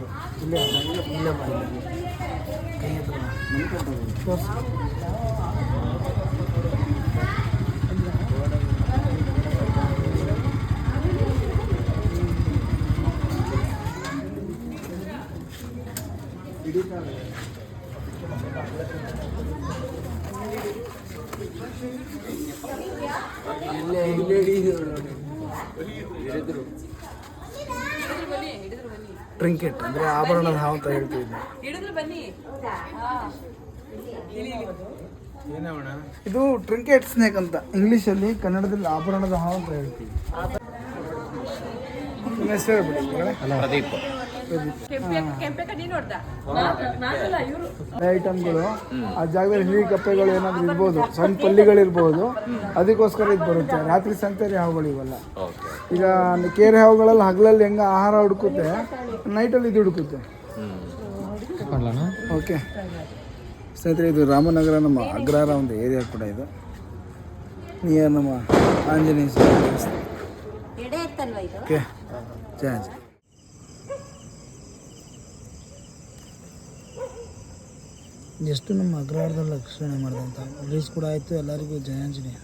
ಮಾಡಿದ್ದು ಇಲ್ಲೇ ಇಲ್ಲೇ ಮಾಡಿದ್ದು ಕೈ ಹತ್ರ ತೋರಿಸಿ. ಟ್ರಿಂಕೆಟ್ ಅಂದರೆ ಆಭರಣದ ಹಾವು ಅಂತ ಹೇಳ್ತೀವಿ. ಇದು ಟ್ರಿಂಕೆಟ್ ಸ್ನೇಕ್ ಅಂತ ಇಂಗ್ಲೀಷಲ್ಲಿ, ಕನ್ನಡದಲ್ಲಿ ಆಭರಣದ ಹಾವು ಅಂತ ಹೇಳ್ತೀವಿ. ಪ್ರದೀಪ್. ಐಟಮ್ಗಳು ಆ ಜಾಗದಲ್ಲಿ ಹಿರಿ ಕಪ್ಪೆಗಳು ಏನಾದ್ರು ಇರ್ಬೋದು, ಸಣ್ಣ ಪಲ್ಲಿಗಳಿರ್ಬೋದು, ಅದಕ್ಕೋಸ್ಕರ ಇದು ಬರುತ್ತೆ. ರಾತ್ರಿ ಸಂತೆರಿ ಹಾವುಗಳು ಇವೆಲ್ಲ. ಈಗ ಕೇರೆ ಹಾವುಗಳೆಲ್ಲ ಹಗಲಲ್ಲಿ ಹೆಂಗೆ ಆಹಾರ ಹುಡುಕುತ್ತೆ, ನೈಟಲ್ಲಿ ಇದು ಹುಡುಕುತ್ತೆ. ಓಕೆ ಸ್ನೇಹಿತರೆ, ಇದು ರಾಮನಗರ ನಮ್ಮ ಅಗ್ರಹಾರ ಒಂದು ಏರಿಯಾ ಕೂಡ. ಇದು ನಿಯರ್ ನಮ್ಮ ಆಂಜನೇಯ ದೇವಸ್ಥಾನ. ಓಕೆ ಜಯ ಆಂಜನೇಯ. ಎಷ್ಟು ನಮ್ಮ ಅಗ್ರಹಾರದಲ್ಲಿ ರಕ್ಷಣೆ ಮಾಡಿದಂಥ ರಿಲೀಸ್ ಕೂಡ ಆಯಿತು. ಎಲ್ಲರಿಗೂ ಜಯ ಆಂಜನೇಯ.